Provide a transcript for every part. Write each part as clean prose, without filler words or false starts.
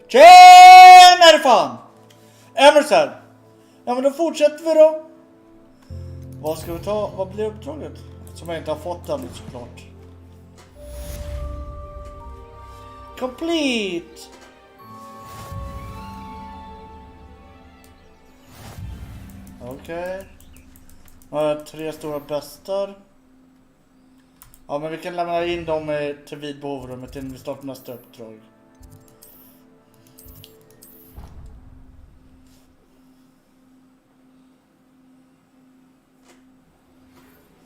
Tjenare fan! Emerys här. Ja, men då fortsätter vi då. Vad ska vi ta? Vad blir uppdraget? Som jag inte har fått än såklart. Complete! Okej. Nu har jag 3 stora bestar. Ja, men vi kan lämna in dem till vid behovrummet innan vi startar nästa uppdrag.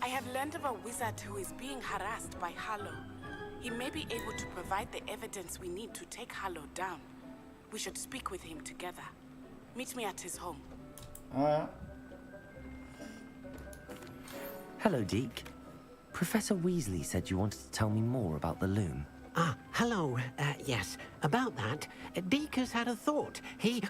I have learned of a wizard who is being harassed by Harlow. He may be able to provide the evidence we need to take Harlow down. We should speak with him together. Meet me at his home. Hello, Deke. Professor Weasley said you wanted to tell me more about the loom. Ah, hello. Yes, about that, Deke has had a thought. He...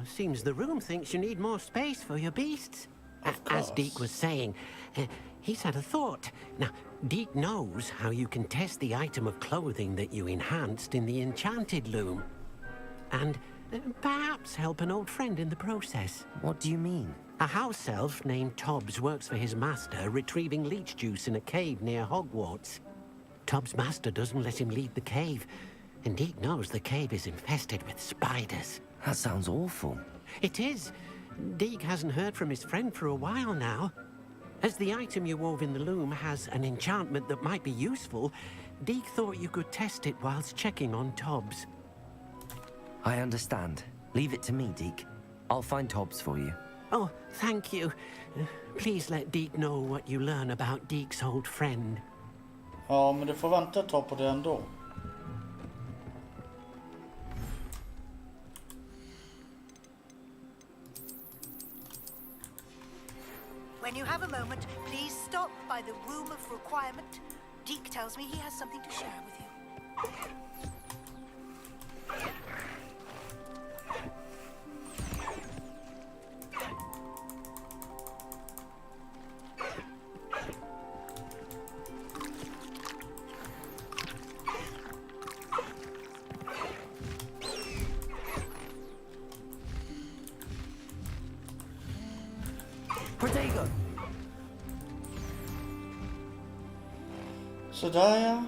Seems the room thinks you need more space for your beasts. As Deke was saying, he's had a thought. Now, Deke knows how you can test the item of clothing that you enhanced in the enchanted loom. And perhaps help an old friend in the process. What do you mean? A house elf named Tobbs works for his master, retrieving leech juice in a cave near Hogwarts. Tobbs' master doesn't let him leave the cave, and Deke knows the cave is infested with spiders. That sounds awful. It is. Deke hasn't heard from his friend for a while now. As the item you wove in the loom has an enchantment that might be useful, Deke thought you could test it whilst checking on Tobbs. I understand. Leave it to me, Deke. I'll find Tobbs for you. Oh, thank you. Please let Deke know what you learn about Deke's old friend. Ja, men du får vänta ett tag på det ändå. When you have a moment, please stop by the Room of Requirement. Deke tells me he has something to share with you. Protego! Sådär ja.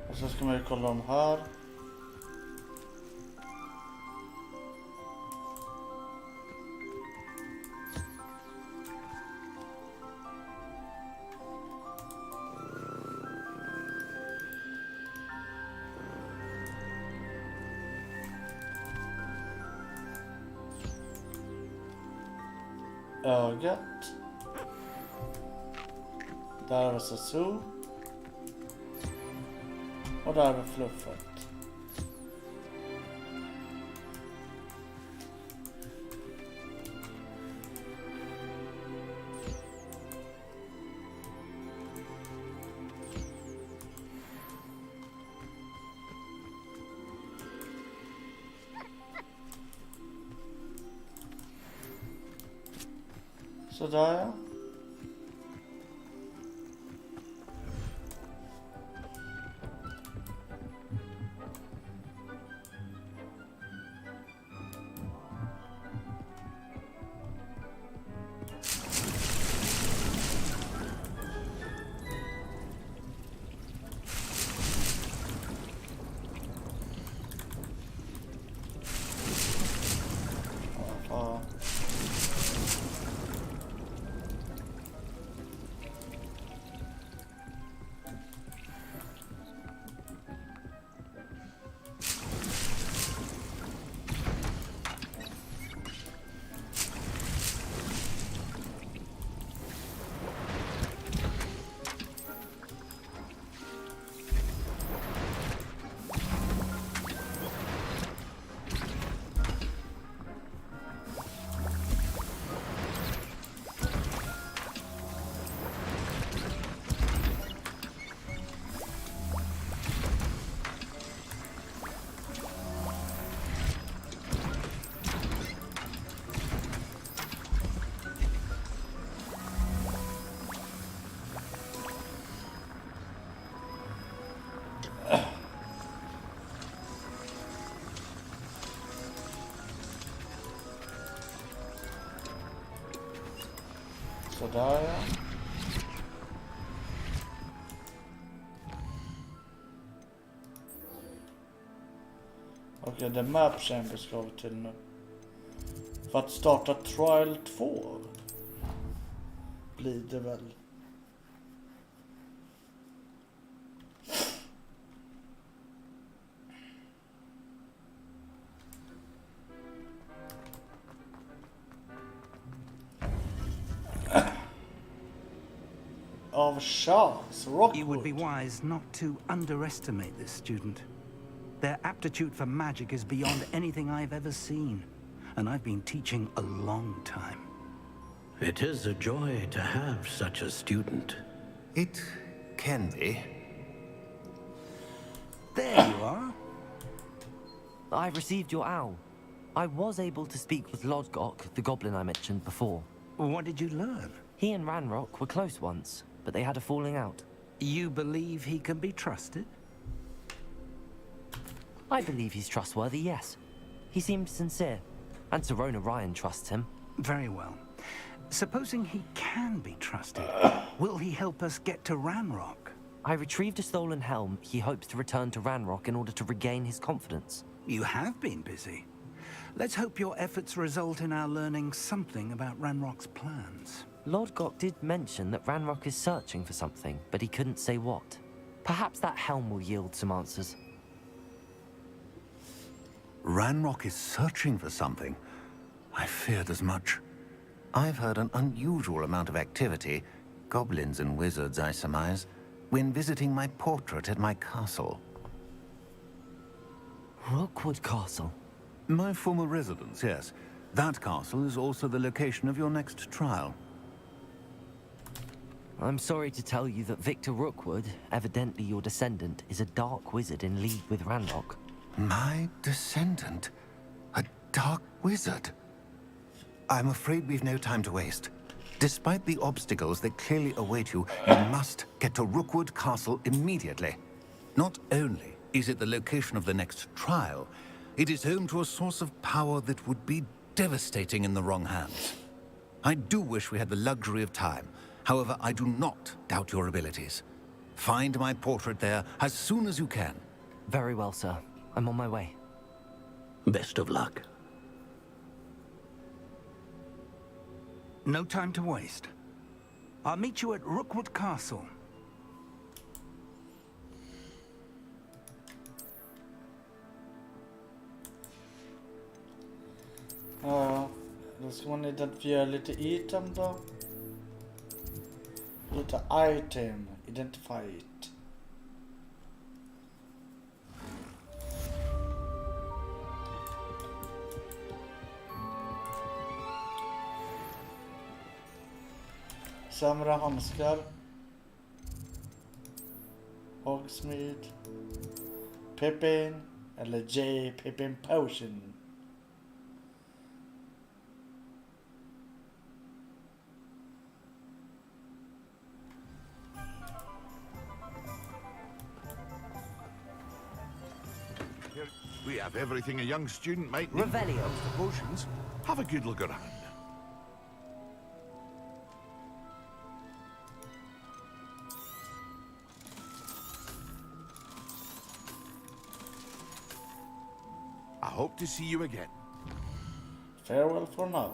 Och så ska man ju kolla dem här. Ögat. Där har vi Sasu. Och där har vi Fluffet. Sådär ja. Sådär ja. Okej, det är Map Chamber ska vi till nu. För att starta Trial 2 blir det väl. Of Charles You would be Rockwood. wise not to underestimate this student. Their aptitude for magic is beyond anything I've ever seen, and I've been teaching a long time. It is a joy to have such a student. It can be. There you are. I received your owl. I was able to speak with Lodgok, the goblin I mentioned before. What did you learn? He and Ranrock were close once, but they had a falling out. You believe he can be trusted? I believe he's trustworthy, yes. He seemed sincere, and Sirona Ryan trusts him. Very well. Supposing he can be trusted, will he help us get to Ranrock? I retrieved a stolen helm he hopes to return to Ranrock in order to regain his confidence. You have been busy. Let's hope your efforts result in our learning something about Ranrock's plans. Lodgok did mention that Ranrock is searching for something, but he couldn't say what. Perhaps that helm will yield some answers. Ranrock is searching for something. I feared as much. I've heard an unusual amount of activity, goblins and wizards, I surmise, when visiting my portrait at my castle. Rookwood Castle? My former residence, yes. That castle is also the location of your next trial. I'm sorry to tell you that Victor Rookwood, evidently your descendant, is a dark wizard in league with Ranrock. My descendant? A dark wizard? I'm afraid we've no time to waste. Despite the obstacles that clearly await you, you must get to Rookwood Castle immediately. Not only is it the location of the next trial, it is home to a source of power that would be devastating in the wrong hands. I do wish we had the luxury of time. However, I do not doubt your abilities. Find my portrait there as soon as you can. Very well, sir. I'm on my way. Best of luck. No time to waste. I'll meet you at Rookwood Castle. Ja, då ska man identifiera lite item då. Lite item, identify it. Samra handskar. Hogsmeade. Pippin. Eller J. Pippin Potion. We have everything a young student might need. Revelio. The potions. Have a good look around. I hope to see you again. Farewell for now.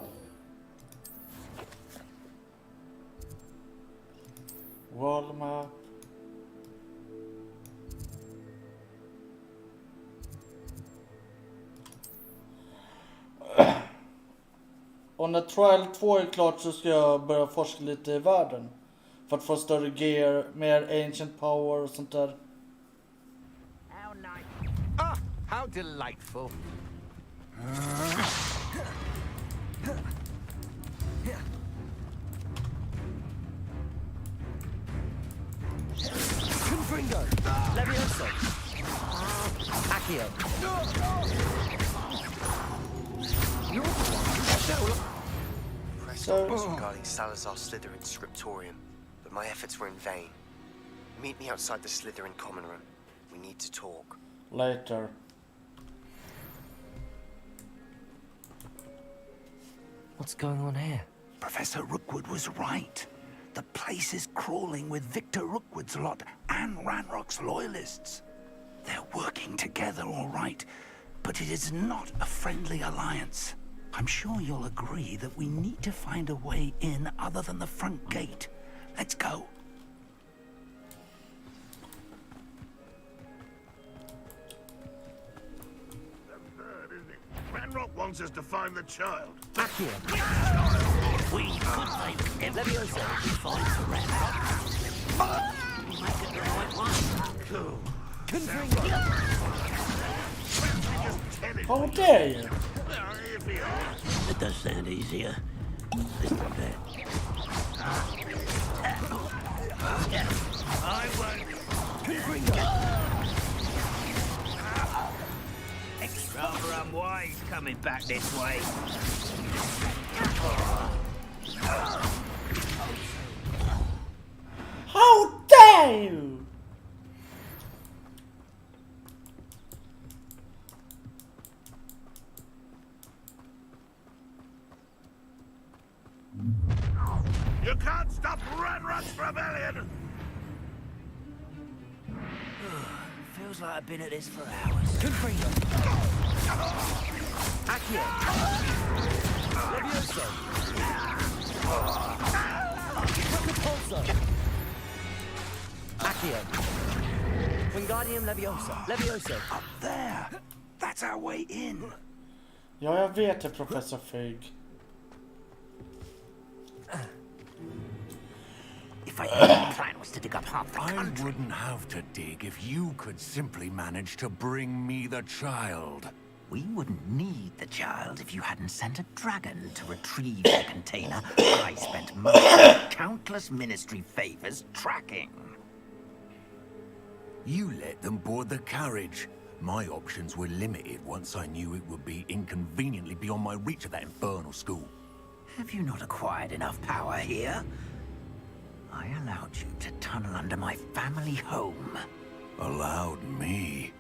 Wall map. Och när Trial 2 är klart så ska jag börja forska lite i världen. För att få större gear, mer ancient power och sånt där. How nice. Ah, how delightful. Confringo! Levioso! Accio! Pressed orders regarding Salazar Slytherin's scriptorium, but my efforts were in vain. Meet me outside the Slytherin common room. We need to talk. Later. What's going on here? Professor Rookwood was right. The place is crawling with Victor Rookwood's lot and Ranrock's loyalists. They're working together, all right, but it is not a friendly alliance. I'm sure you'll agree that we need to find a way in other than the front gate. Let's go. Ranrock wants us to find the child. Back here. We could say Leviosa would be fine for Ranrock. Might get the right one. How dare you? It does sound easier. Listen to that. I won't. Rather unwise coming back this way. How dare you? You can't stop Ranrock's rebellion! Feels like I've been at this for hours. Confringo. Accio. Levioso. Repulso. Accio. Wingardium Leviosa. Levioso. Up there. That's our way in. Ja, jag vet det, Professor Fig. If I knew the plan was to dig up half the I country. wouldn't have to dig if you could simply manage to bring me the child. We wouldn't need the child if you hadn't sent a dragon to retrieve the container I spent countless ministry favors tracking. You let them board the carriage. My options were limited once I knew it would be inconveniently beyond my reach at that infernal school. Have you not acquired enough power here? I allowed you to tunnel under my family home. Allowed me?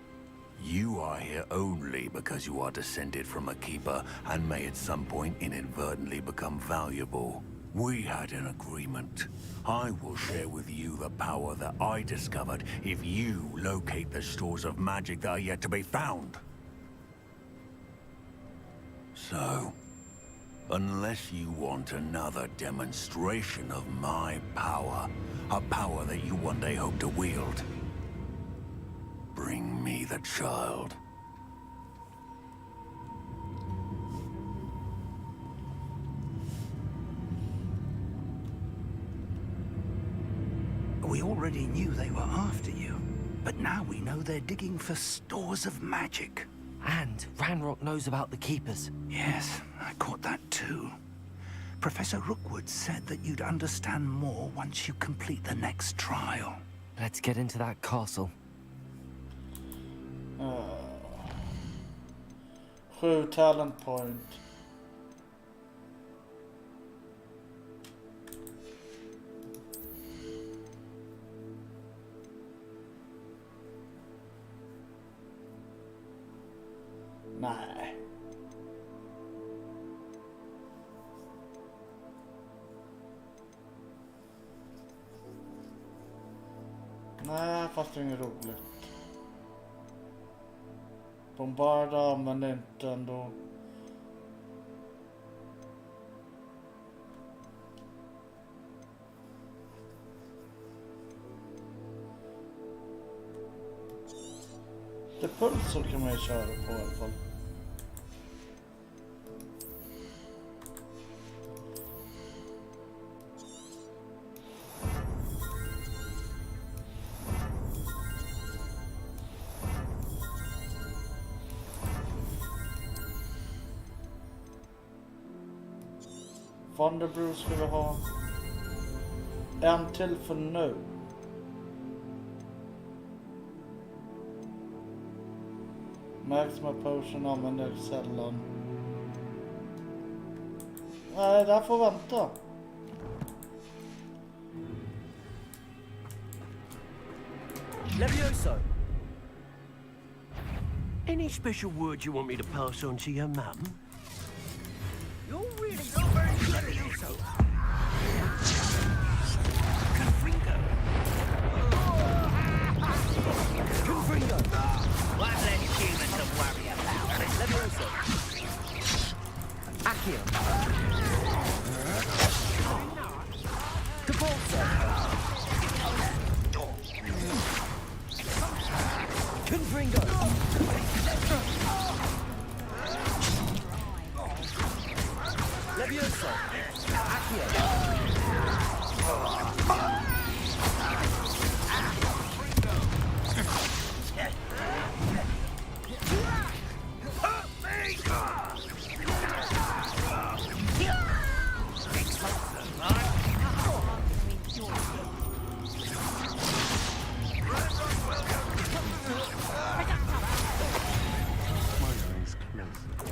You are here only because you are descended from a keeper and may at some point inadvertently become valuable. We had an agreement. I will share with you the power that I discovered if you locate the stores of magic that are yet to be found. So, unless you want another demonstration of my power, a power that you one day hope to wield, bring me the child. We already knew they were after you, but now we know they're digging for stores of magic. And Ranrock knows about the Keepers. Yes, I caught that too. Professor Rookwood said that you'd understand more once you complete the next trial. Let's get into that castle. 7 talent point. Nej. Nej, fast det är inget roligt. Bombarda, men inte ändå. Det pulsar kan man ju köra på i alla fall. Thunderbrew ska vi ha. En till för nu. Maxima Potion använder jag sällan. Nej, det här får vänta. Levioso! Any special word you want me to pass on to your mum? You're really not very good at Levioso. Confringo. Confringo. One less human to worry about. Levioso. Accio. Capulso. Confringo. Levioso. Accio.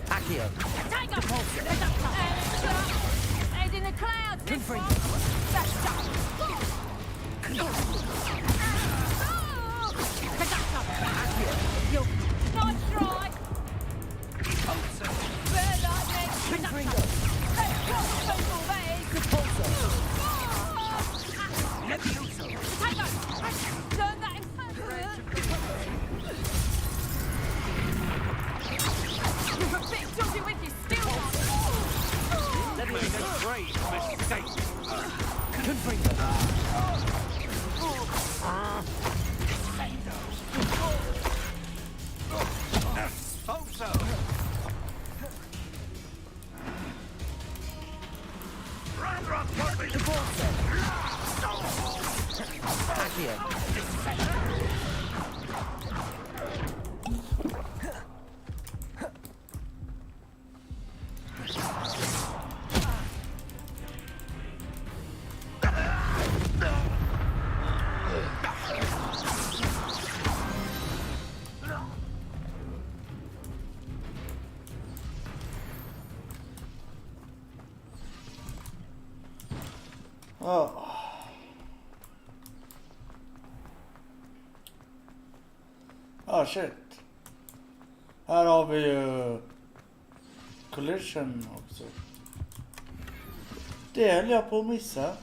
Accio. Head in the clouds. Confringo. Nice try. Confringo. Learn that in You're a bit dodgy with your skills. Levioso. Great mistake. Confringo. Accio. Oh. Oh shit. Här har vi ju collision också. Det höll jag på att missa.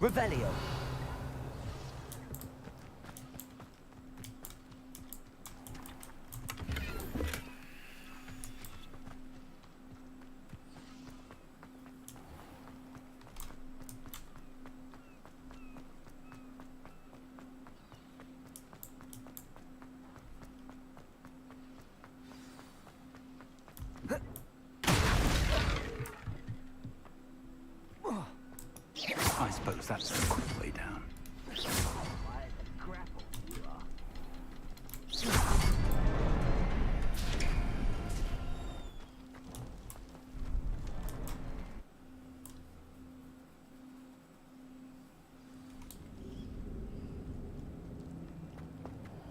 Revelio. I suppose that's the quick way down.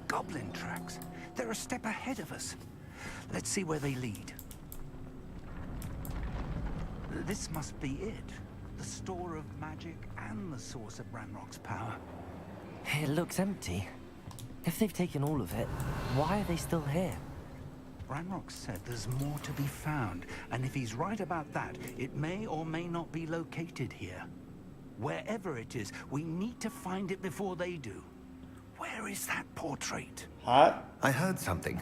Goblin tracks. They're a step ahead of us. Let's see where they lead. This must be it. The store of magic and the source of Ranrock's power. It looks empty. If they've taken all of it, why are they still here? Ranrock said there's more to be found, and if he's right about that, it may or may not be located here. Wherever it is, we need to find it before they do. Where is that portrait? Huh? I heard something.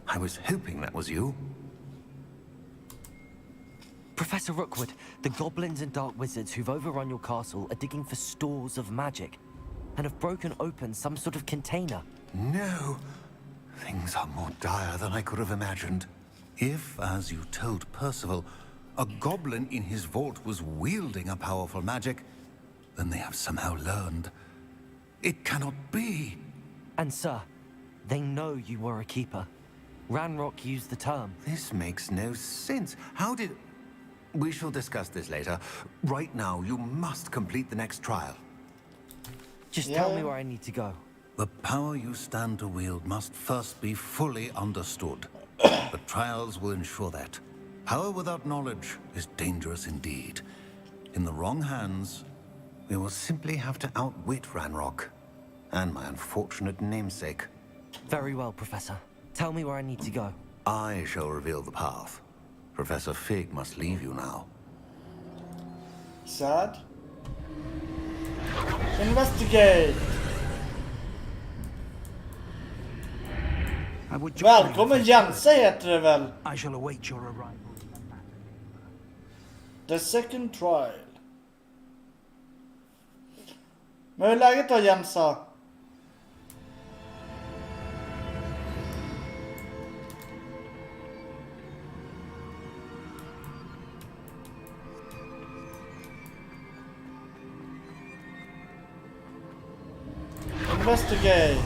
I was hoping that was you. Professor Rookwood, the goblins and dark wizards who've overrun your castle are digging for stores of magic and have broken open some sort of container. No. Things are more dire than I could have imagined. If, as you told Percival, a goblin in his vault was wielding a powerful magic, then they have somehow learned. It cannot be. And sir, they know you were a keeper. Ranrock used the term. This makes no sense. How did... We shall discuss this later. Right now, you must complete the next trial. Just tell me where I need to go. The power you stand to wield must first be fully understood. The trials will ensure that. Power without knowledge is dangerous indeed. In the wrong hands, we will simply have to outwit Ranrock and my unfortunate namesake. Very well, Professor. Tell me where I need to go. I shall reveal the path. Professor Fig must leave you now. Sad. Investigate. Välkommen Janse heter det väl? I shall await your arrival. The second trial. Men hur är läget då Jansa? Investigate.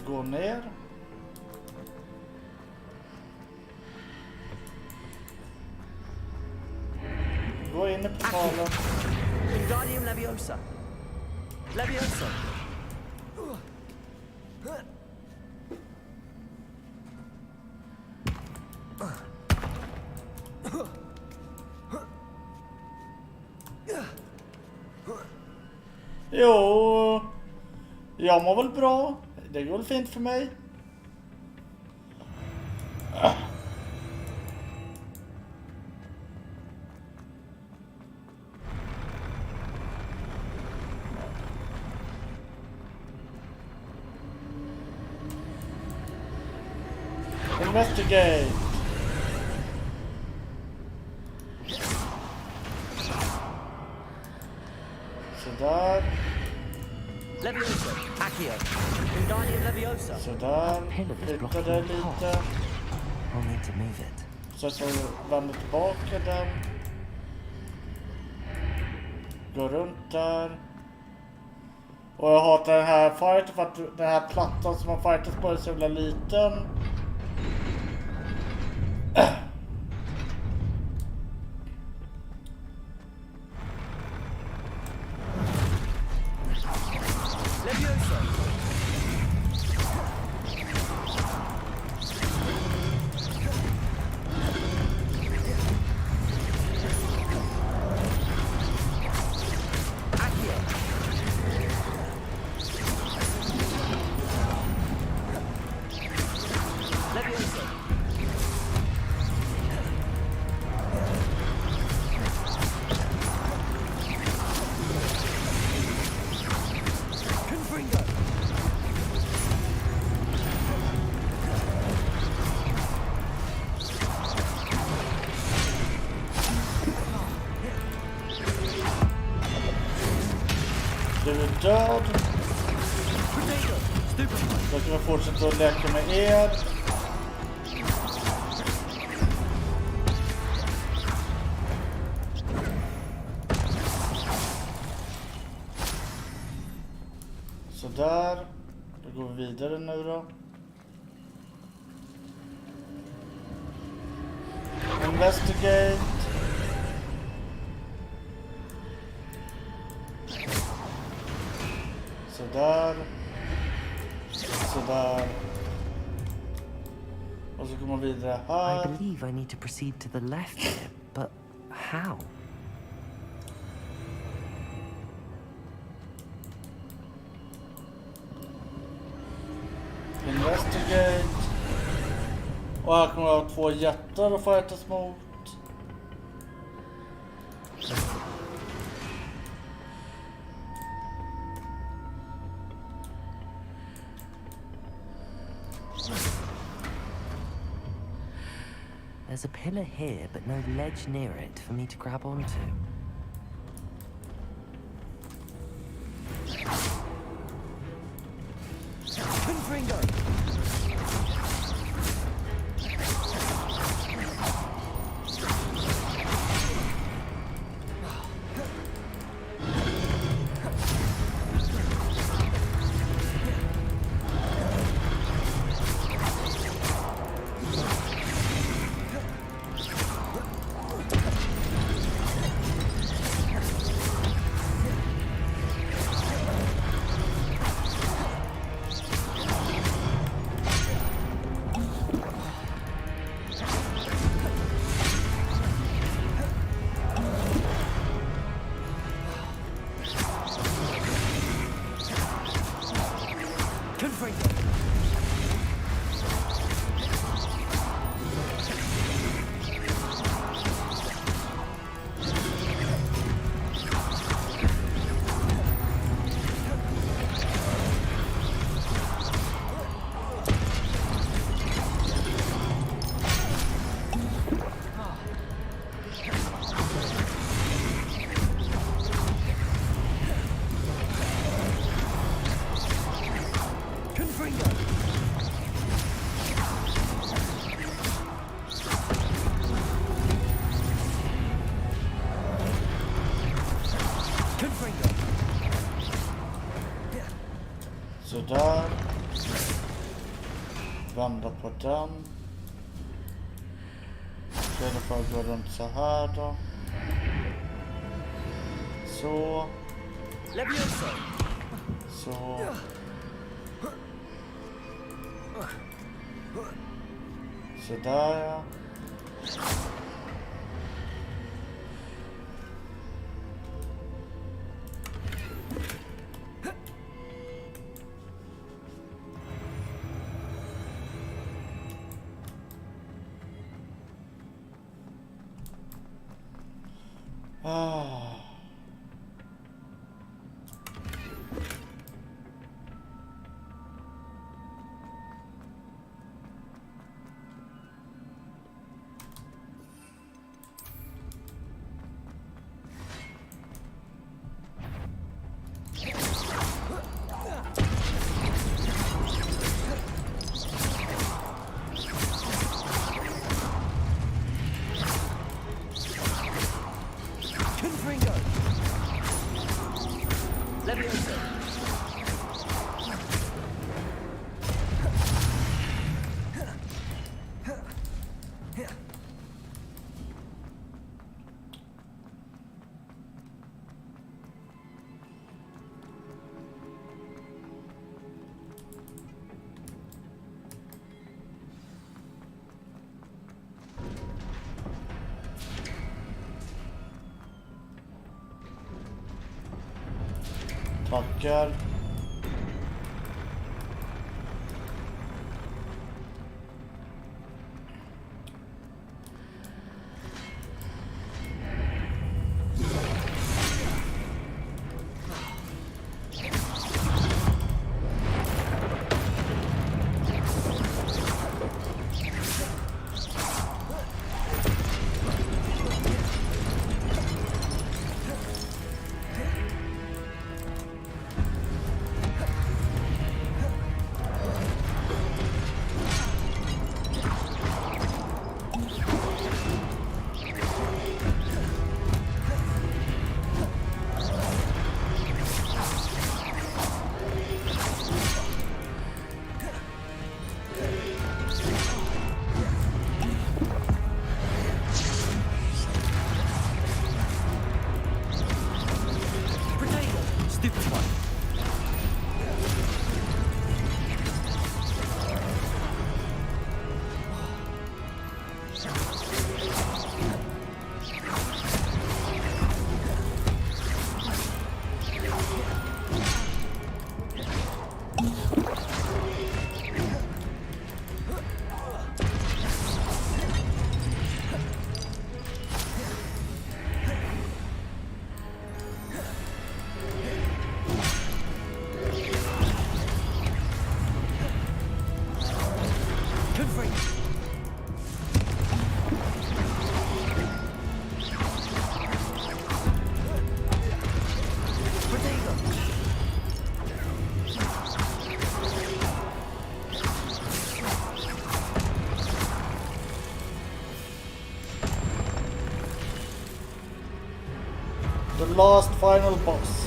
Gå ner. Gå in i portalen. Wingardium Leviosa. Leviosa. Jo, jag mår väl bra. Det går väl fint för mig. Investigate. Sådär. Leviosa. Accio. Wingardium Leviosa. Sådär. Flytta det lite. I'll need to move it. Så vänder tillbaka den. Gå runt där. Och jag hatar den här fighten för att den här plattan som man fightas på är så jävla liten. Du är död. Jag kommer fortsätta att leka med er. Sådär. Då går vi vidare nu då. Investigate. Sådär. Sådär. Och så kommer vi vidare här. I believe I need to proceed to the left here, but how? Investigate. Och här kommer jag ha 2 jättar att fightas mot. There's a pillar here, but no ledge near it for me to grab onto. Confringo! där. Vända på den. Okej, då får jag gå runt så här då. Så. Så. Så där ja. Tackar. The last final boss.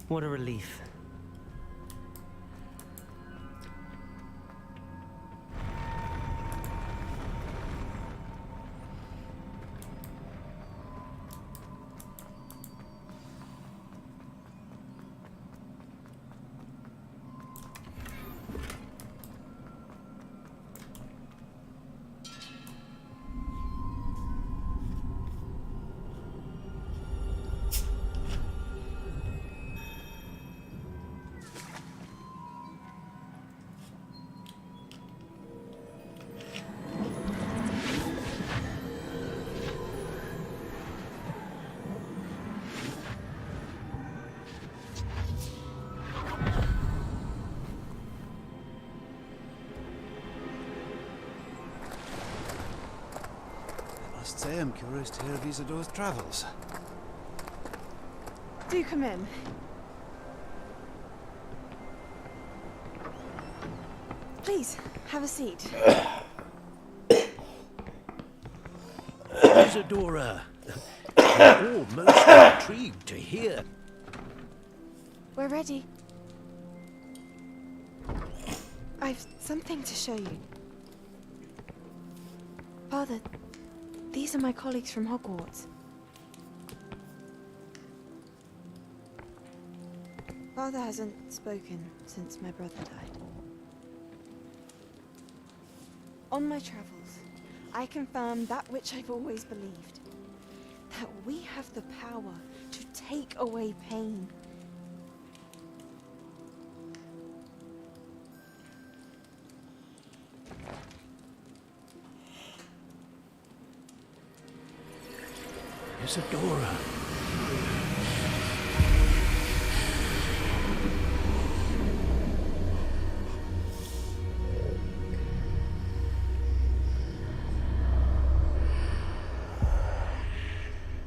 What a relief. I must say I'm curious to hear of Isadore's travels. Do come in. Please, have a seat. Isadora, we're all most intrigued to hear. We're ready. I've something to show you. Father, these are my colleagues from Hogwarts. Father hasn't spoken since my brother died. On my travels, I confirmed that which I've always believed. That we have the power to take away pain. Isadora.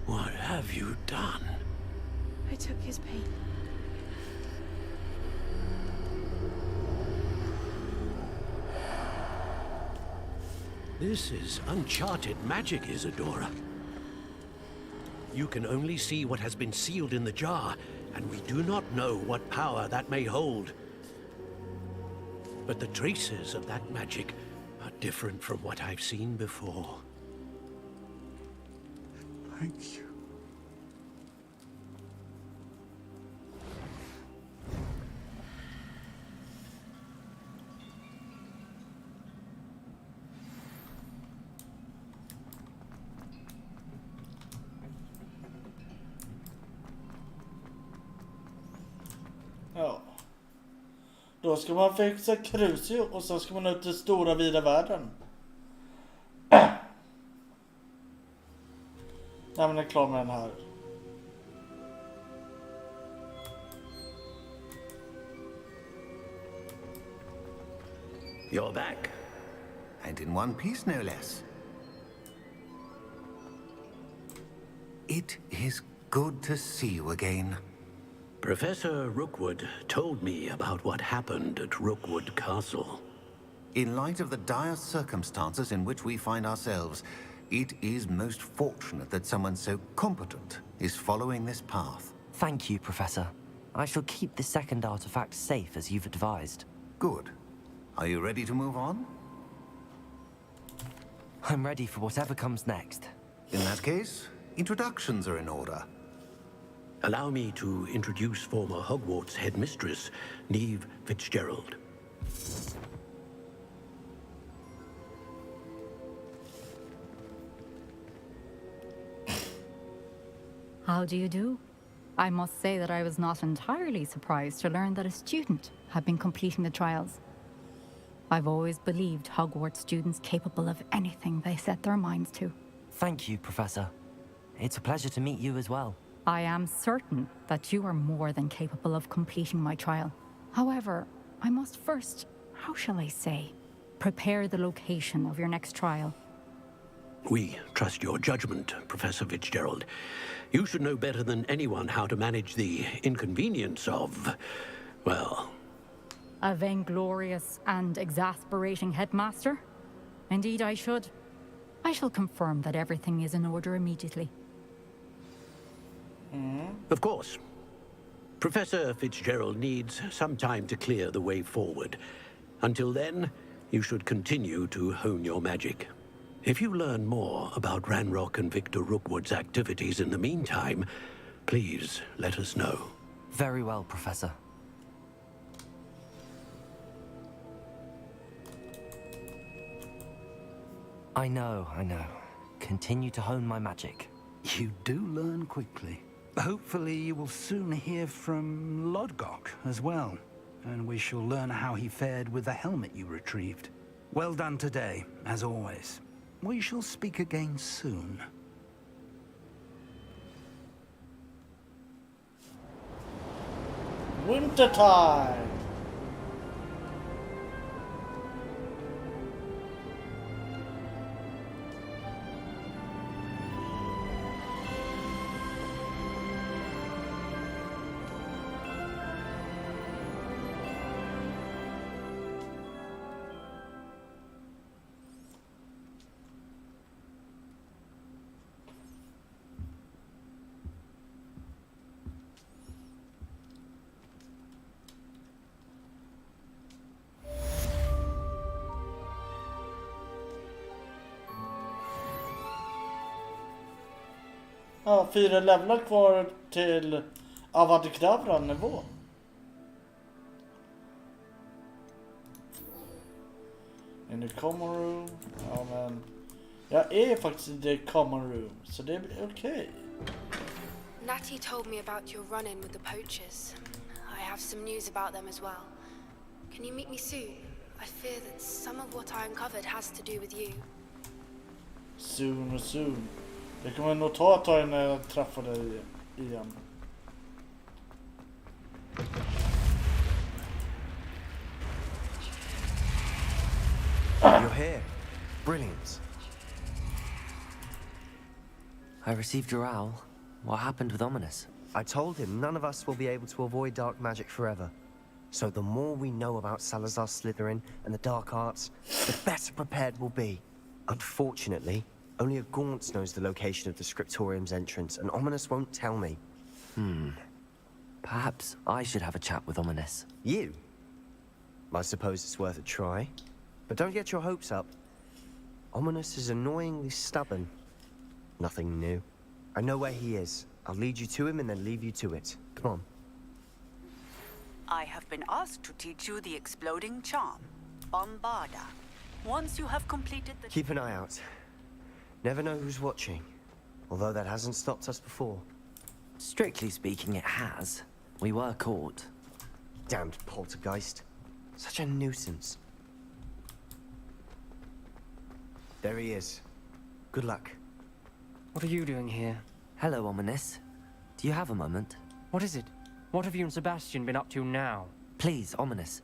What have you done? I took his pain. This is uncharted magic, Isadora. You can only see what has been sealed in the jar, and we do not know what power that may hold. But the traces of that magic are different from what I've seen before. Thank you. Ja. Då ska man fixa Crucio och sen ska man ut till stora vida världen. Nej, men jag är klar med den här. You're back. And in one piece, no less. It is good to see you again. Professor Rookwood told me about what happened at Rookwood Castle. In light of the dire circumstances in which we find ourselves, it is most fortunate that someone so competent is following this path. Thank you, Professor. I shall keep the second artifact safe as you've advised. Good. Are you ready to move on? I'm ready for whatever comes next. In that case, introductions are in order. Allow me to introduce former Hogwarts headmistress, Neve Fitzgerald. How do you do? I must say that I was not entirely surprised to learn that a student had been completing the trials. I've always believed Hogwarts students capable of anything they set their minds to. Thank you, Professor. It's a pleasure to meet you as well. I am certain that you are more than capable of completing my trial. However, I must first, how shall I say, prepare the location of your next trial. We trust your judgment, Professor Fitzgerald. You should know better than anyone how to manage the inconvenience of, well... A vainglorious and exasperating headmaster? Indeed, I should. I shall confirm that everything is in order immediately. Of course. Professor Fitzgerald needs some time to clear the way forward. Until then, you should continue to hone your magic. If you learn more about Ranrock and Victor Rookwood's activities in the meantime, please let us know. Very well, Professor. I know. Continue to hone my magic. You do learn quickly. Hopefully you will soon hear from Lodgok as well, and we shall learn how he fared with the helmet you retrieved. Well done today, as always. We shall speak again soon. Wintertime! Ja, 4 levlar kvar till Avadikdavra-nivå. In the common room. Ja, men jag är faktiskt i the common room, så det är okej. Natty told me about your run-in with the poachers. I have some news about them as well. Can you meet me soon? I fear that some of what I uncovered has to do with you. Soon. Det kommer nog ta ett tag när jag träffar dig igen. You're here. Brilliant. I received your owl. What happened with Ominous? I told him none of us will be able to avoid dark magic forever. So the more we know about Salazar Slytherin and the dark arts, the better prepared we'll be. Unfortunately, only a Gaunt knows the location of the Scriptorium's entrance, and Ominous won't tell me. Perhaps I should have a chat with Ominous. You? I suppose it's worth a try. But don't get your hopes up. Ominous is annoyingly stubborn. Nothing new. I know where he is. I'll lead you to him and then leave you to it. Come on. I have been asked to teach you the exploding charm, Bombarda. Once you have completed the... Keep an eye out. Never know who's watching. Although that hasn't stopped us before. Strictly speaking, it has. We were caught. Damned poltergeist. Such a nuisance. There he is. Good luck. What are you doing here? Hello, Ominous. Do you have a moment? What is it? What have you and Sebastian been up to now? Please, Ominous.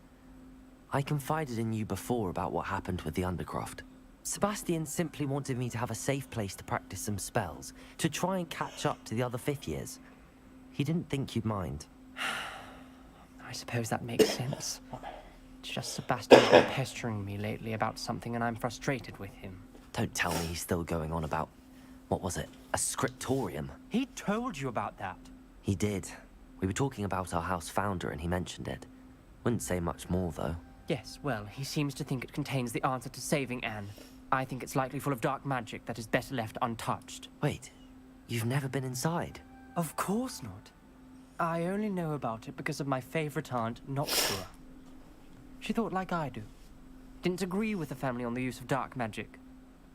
I confided in you before about what happened with the Undercroft. Sebastian simply wanted me to have a safe place to practice some spells, to try and catch up to the other 5th years. He didn't think you'd mind. I suppose that makes sense. It's just Sebastian's been pestering me lately about something and I'm frustrated with him. Don't tell me he's still going on about, what was it, a scriptorium? He told you about that. He did. We were talking about our house founder and he mentioned it. Wouldn't say much more, though. Yes, well, he seems to think it contains the answer to saving Anne. I think it's likely full of dark magic that is better left untouched. Wait, you've never been inside? Of course not. I only know about it because of my favorite aunt, Noctua. She thought like I do. Didn't agree with the family on the use of dark magic.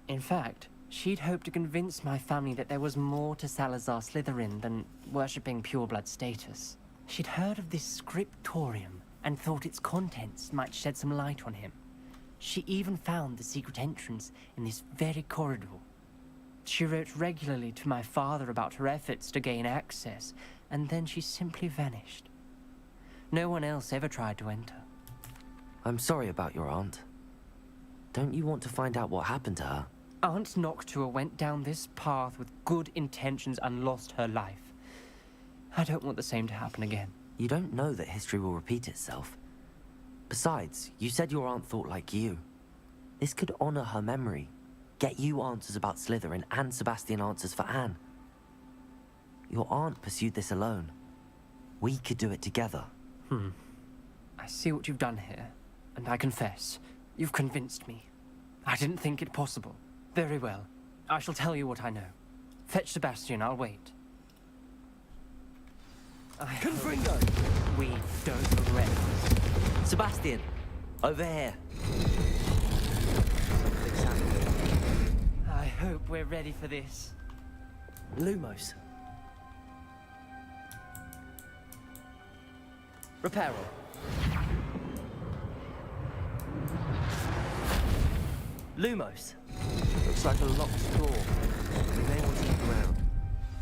In fact, she'd hoped to convince my family that there was more to Salazar Slytherin than worshipping pureblood status. She'd heard of this scriptorium and thought its contents might shed some light on him. She even found the secret entrance in this very corridor. She wrote regularly to my father about her efforts to gain access, and then she simply vanished. No one else ever tried to enter. I'm sorry about your aunt. Don't you want to find out what happened to her? Aunt Noctua went down this path with good intentions and lost her life. I don't want the same to happen again. You don't know that history will repeat itself. Besides, you said your aunt thought like you. This could honor her memory. Get you answers about Slytherin and Sebastian answers for Anne. Your aunt pursued this alone. We could do it together. I see what you've done here, and I confess, you've convinced me. I didn't think it possible. Very well. I shall tell you what I know. Fetch Sebastian, I'll wait. Confringo! We don't regret this. Sebastian, over here. I hope we're ready for this. Lumos. Reparo. Lumos. Looks like a locked door. We may want to look around.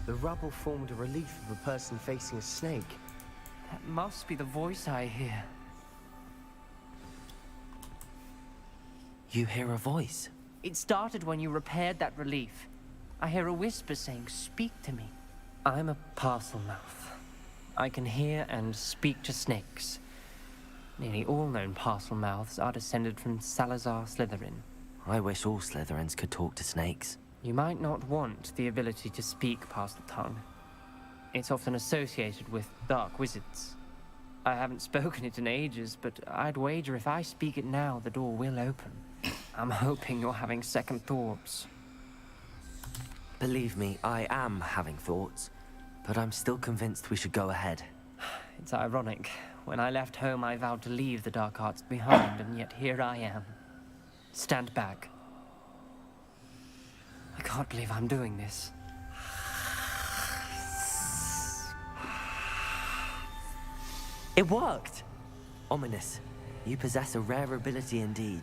The rubble formed a relief of a person facing a snake. That must be the voice I hear. You hear a voice? It started when you repaired that relief. I hear a whisper saying, "Speak to me." I'm a parcel mouth. I can hear and speak to snakes. Nearly all known parcel mouths are descended from Salazar Slytherin. I wish all Slytherins could talk to snakes. You might not want the ability to speak past the tongue. It's often associated with dark wizards. I haven't spoken it in ages, but I'd wager if I speak it now, the door will open. I'm hoping you're having second thoughts. Believe me, I am having thoughts, but I'm still convinced we should go ahead. It's ironic. When I left home, I vowed to leave the dark arts behind, and yet here I am. Stand back. I can't believe I'm doing this. It worked! Ominous. You possess a rare ability indeed.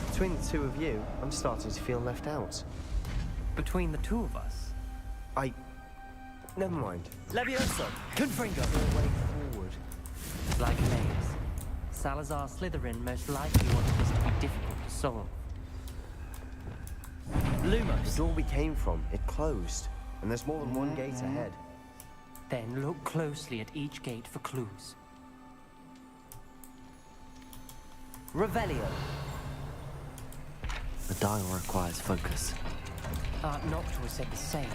Between the two of you, I'm starting to feel left out. Between the two of us? Never mind. Levioso! Confringo! Your way forward. Like an ace. Salazar Slytherin most likely wanted this to be difficult to solve. Lumos. The door we came from, it closed. And there's more than one gate ahead. Then look closely at each gate for clues. Revelio. The dial requires focus. Aunt Noctua said the same.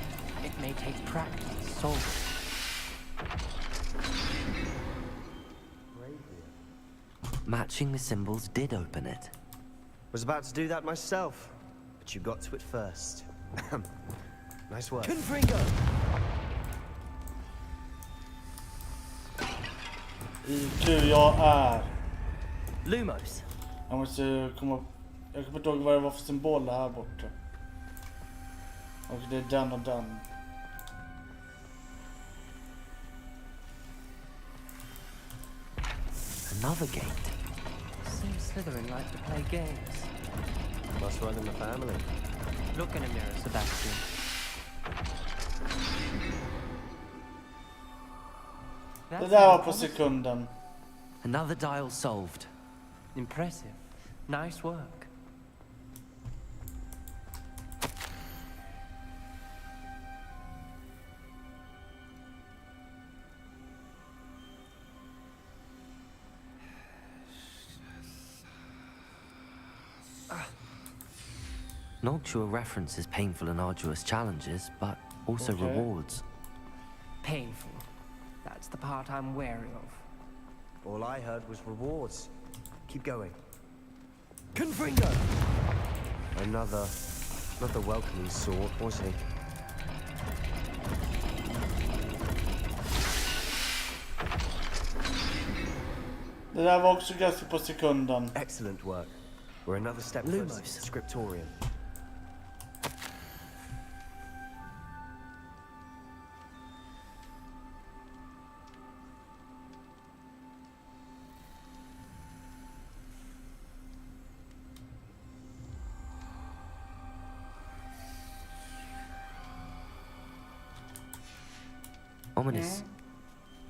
It may take practice to solve it. Matching the symbols did open it. Was about to do that myself, but you got to it first. Nice work. Confringo! Tur jag är. Lumos. Jag måste komma... Jag kommer inte ihåg vad det var för symboler här borta. Och det är den och den. Another gate. Seems Slytherin like to play games. Must run in the family. Look in a mirror, Sebastian. Det där var på sekunden. Another dial solved. Impressive. Nice work. Noctua references painful and arduous challenges, but also rewards. Painful. That's the part I'm wary of. All I heard was rewards. Keep going. Confringo! Another welcoming sword, was he? Det där var också ganska på sekunden. Excellent work. We're another step closer to the scriptorium. Ominous.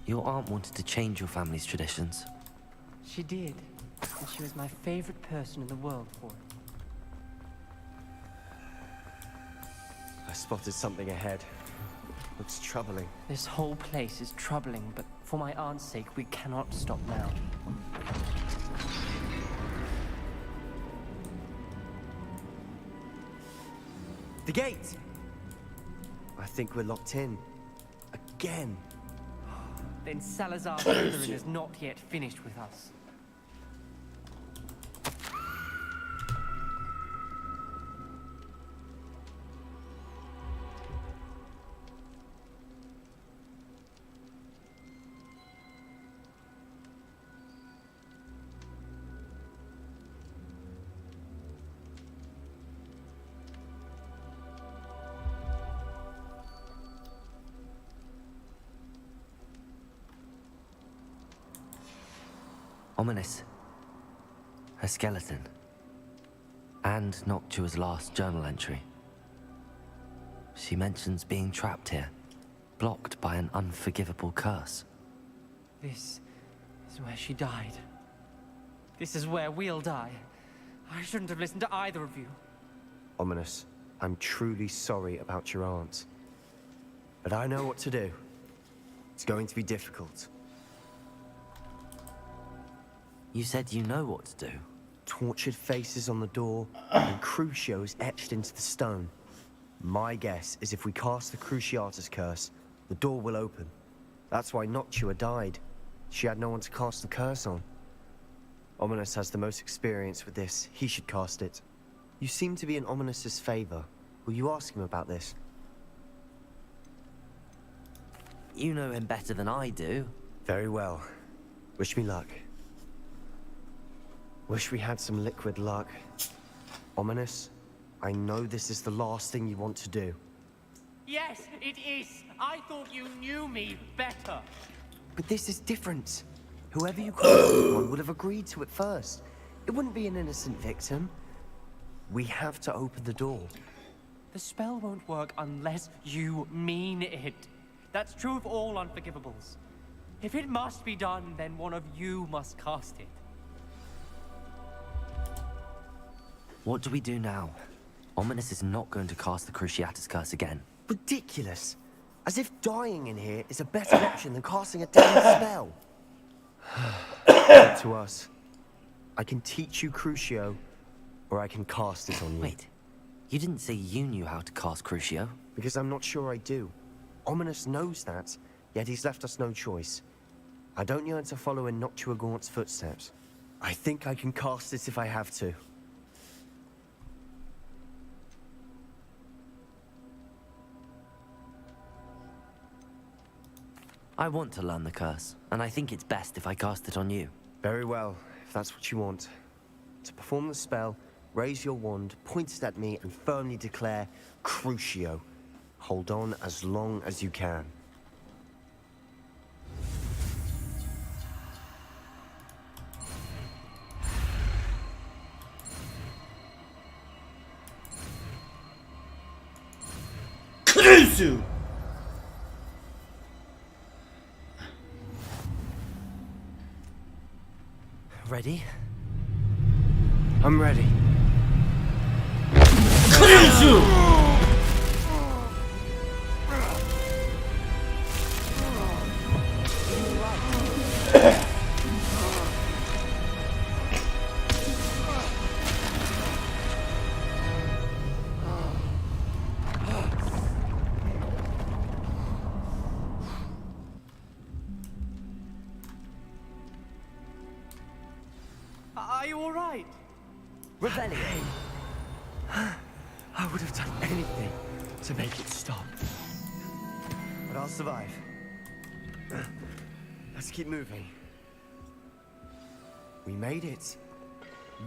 Your aunt wanted to change your family's traditions. She did. And she was my favorite person in the world for it. I spotted something ahead. Looks troubling. This whole place is troubling, but for my aunt's sake, we cannot stop now. The gate! I think we're locked in. Again. Then Salazar Slytherin is not yet finished with us. Ominous. A skeleton. And Noctua's last journal entry. She mentions being trapped here, blocked by an unforgivable curse. This is where she died. This is where we'll die. I shouldn't have listened to either of you. Ominous, I'm truly sorry about your aunt. But I know what to do. It's going to be difficult. You said you know what to do. Tortured faces on the door, and Crucios etched into the stone. My guess is if we cast the Cruciatus curse, the door will open. That's why Noctua died. She had no one to cast the curse on. Ominous has the most experience with this. He should cast it. You seem to be in Ominous's favor. Will you ask him about this? You know him better than I do. Very well. Wish me luck. Wish we had some liquid luck. Ominous, I know this is the last thing you want to do. Yes, it is. I thought you knew me better. But this is different. Whoever you casted on would have agreed to it first. It wouldn't be an innocent victim. We have to open the door. The spell won't work unless you mean it. That's true of all unforgivables. If it must be done, then one of you must cast it. What do we do now? Ominous is not going to cast the Cruciatus curse again. Ridiculous. As if dying in here is a better option than casting a damn spell. Up to us. I can teach you Crucio, or I can cast it on you. Wait, you didn't say you knew how to cast Crucio? Because I'm not sure I do. Ominous knows that, yet he's left us no choice. I don't yearn to follow in Noctua Gaunt's footsteps. I think I can cast it if I have to. I want to learn the curse, and I think it's best if I cast it on you. Very well, if that's what you want. To perform the spell, raise your wand, point it at me, and firmly declare, Crucio. Hold on as long as you can. Crucio! Ready? I'm ready. Are you all right? Revelio. I would have done anything to make it stop. But I'll survive. Let's keep moving. We made it.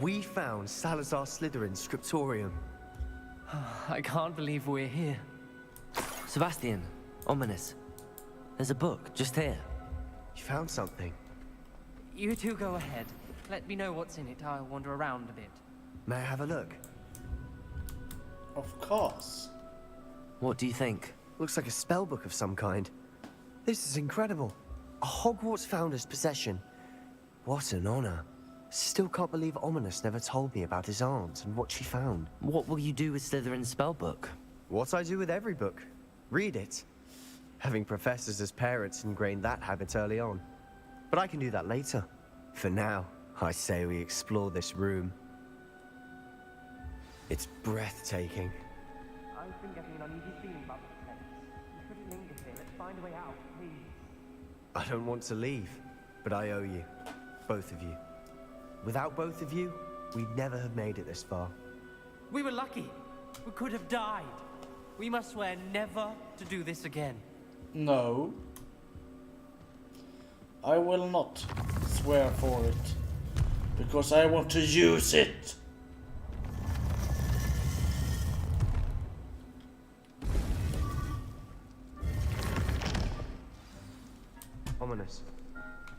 We found Salazar Slytherin's scriptorium. I can't believe we're here. Sebastian, Ominous. There's a book just here. You found something. You two go ahead. Let me know what's in it. I'll wander around a bit. May I have a look? Of course. What do you think? Looks like a spell book of some kind. This is incredible. A Hogwarts founder's possession. What an honor. Still can't believe Ominous never told me about his aunt and what she found. What will you do with Slytherin's spellbook? What I do with every book. Read it. Having professors as parents ingrained that habit early on. But I can do that later. For now, I say we explore this room. It's breathtaking. I've been getting an uneasy feeling about this place. We shouldn't linger here. Let's find a way out, please. I don't want to leave, but I owe you. Both of you. Without both of you, we'd never have made it this far. We were lucky. We could have died. We must swear never to do this again. No. I will not swear for it. Because I want to use it. Ominous.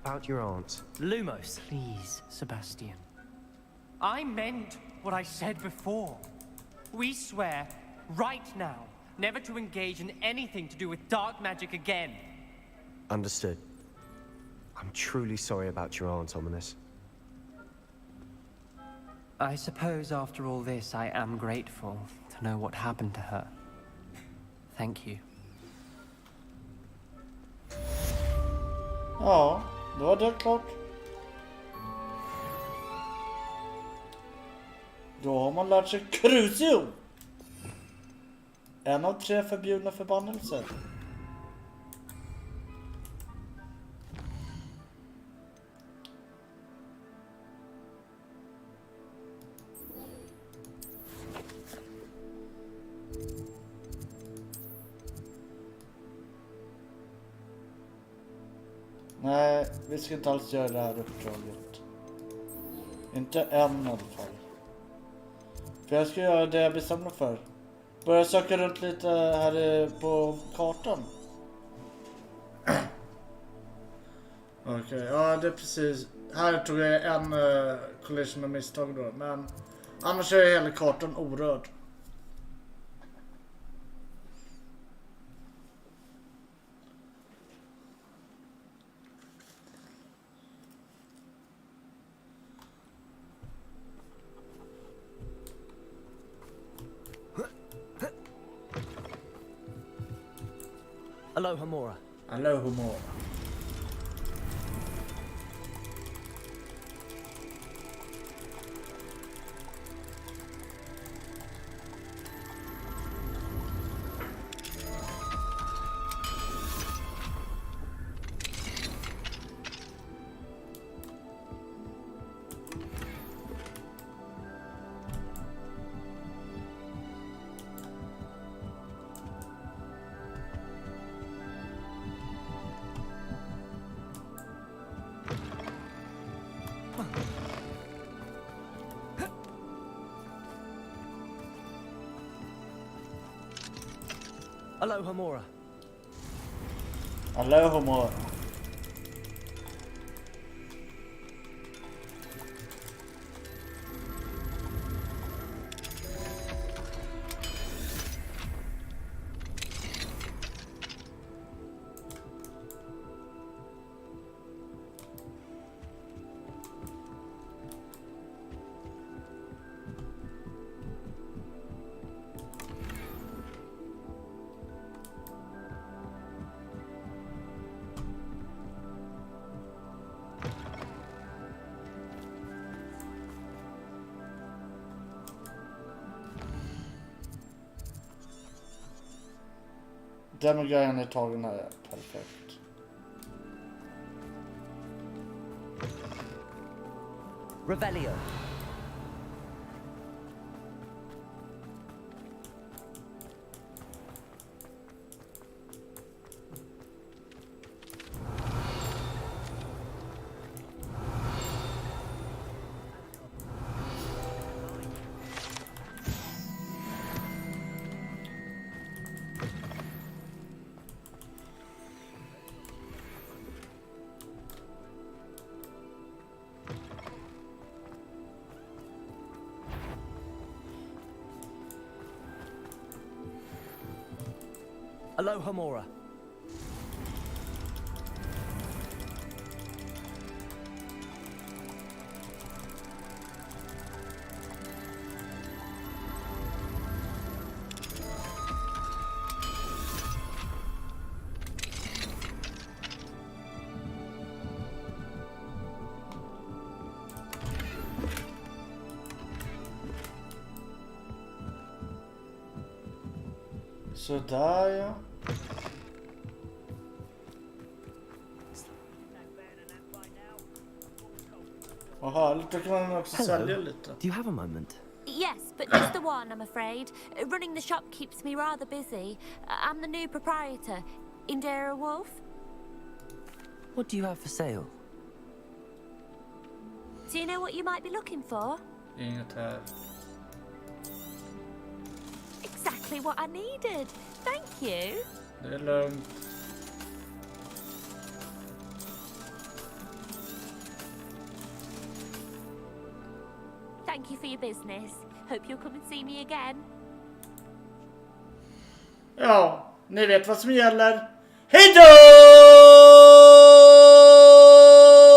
About your aunt. Lumos. Please, Sebastian. I meant what I said before. We swear, right now, never to engage in anything to do with dark magic again. Understood. I'm truly sorry about your aunt, Ominous. I suppose after all this, I am grateful to know what happened to her. Thank you. Ja, då var det klart. Då har man lärt sig Crucio. En av 3 förbjudna förbannelser. Nej, vi ska inte alls göra det här uppdraget. Inte än i alla fall. För jag ska göra det jag bestämde för. Börja söka runt lite här på kartan. Okej, ja det är precis. Här tog jag en collision med misstag då. Men annars är hela kartan orörd. Alohomora. Alohomora. Alohomora. Alohomora. Den grejen är tagen här. Perfekt. Revelio. Alohomora. Sådär ja. Jaha, lite kan man också sälja lite. Do you have a moment? Yes, but just the one, I'm afraid. Running the shop keeps me rather busy. I'm the new proprietor, Indira Wolf. What do you have for sale? Do you know what you might be looking for? Inget här. Exactly what I needed. Thank you. Det är lugnt. Thank you for your business. Hope you'll come and see me again. Ja, ni vet vad som gäller. Hej då!